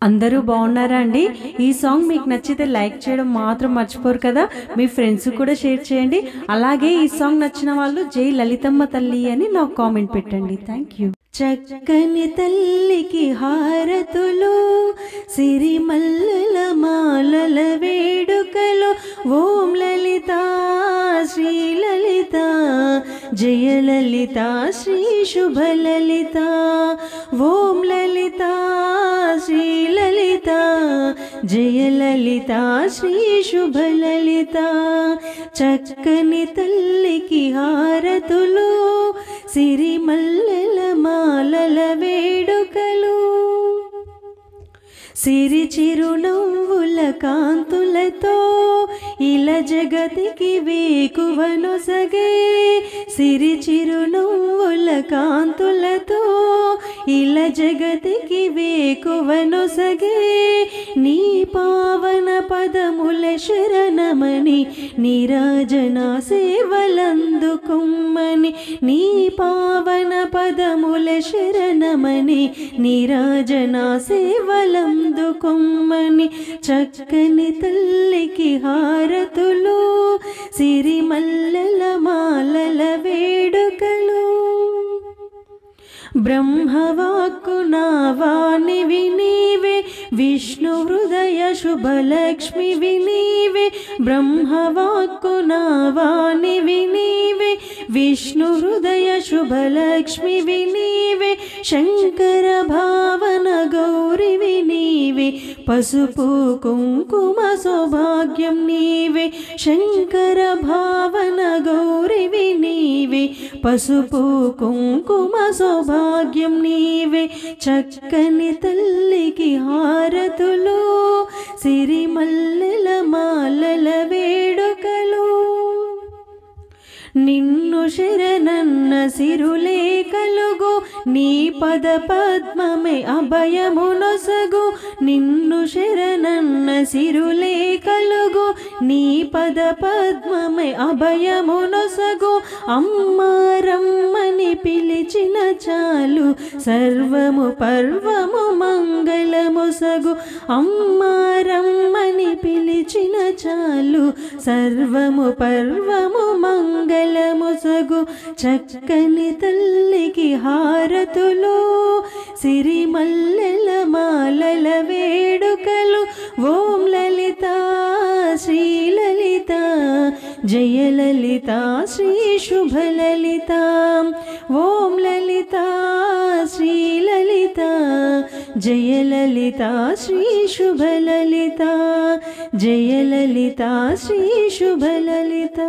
అందరూ బాగున్నారా అండి? ఈ సాంగ్ మీకు నచ్చితే లైక్ చేయడం మాత్రం మర్చిపోరు కదా. మీ ఫ్రెండ్స్ కూడా షేర్ చేయండి. అలాగే ఈ సాంగ్ నచ్చిన వాళ్ళు జై లలితమ్మ తల్లి అని నాకు కామెంట్ పెట్టండి. Thank you. చక్కని తల్లికి హారతులు, సిరిమల్లెల మాలల వేడుకలు, ఓం లలిత శ్రీ లలిత జయ లలిత శ్రీ శుభ లలిత, ఓం లలిత శ్రీ లలిత జయ లలిత శ్రీ శుభ లలిత. చక్కని తల్లికి హారతులు, సిరిమల్లెల మాలల వేడుకలు, సిరి చిరునవ్వుల కాంతులతో ఇల జగతికి వేకువనొసగే, సిరి చిరునవ్వుల కాంతులతో ఇల జగతికి వేకువనొసగే, నీ పావన పదముల శరణమని నీరాజన సేవలందుకొమ్మని, నీ పావన పదముల శరణమని నీరాజన సేవలందుకొమ్మని. చక్కని తల్లికి హారతులు, సిరిమల్లెల మాలల వేడుకలు, బ్రహ్మవాక్కు నావానివి నీవే, విష్ణు హృదయ శుభలక్ష్మివి నీవే, బ్రహ్మవాక్కు నావానివి నీవే, విష్ణు హృదయ శుభలక్ష్మివి నీవే, శంకర భావన గౌరివి నీవే, పసుపు కుంకుమ సౌభాగ్యం నీవే, శంకర భావన గౌరివి నీవే, పసుపు కుంకుమ సౌభాగ్యం నీవే. చక్కని తల్లికి హారతులు, సిరిమల్లెల మాలల వేడుకలు, నిన్ను శరణన్న సిరులే కలుగు, నీ పద పద్మమే అభయమునొసగు, నిన్ను శరణన్న సిరులే కలుగు, నీ పద పద్మమే అభయమునొసగు, అమ్మారమ్మని పిలిచిన చాలు సర్వము పర్వము మంగళముసగు, అమ్మారమ్మని పిలిచిన చాలు సర్వము పర్వము మంగళముసగు. చక్కని తల్లికి హారతులు, సిరిమల్లెల మాలల వేడుకలు, ఓం లలిత శ్రీ లలిత జయ లలిత శ్రీ శుభ లలిత, ఓం లలిత శ్రీ లలిత జయ లలిత శ్రీ శుభ లలిత, జయ లలిత శ్రీ శుభ లలిత.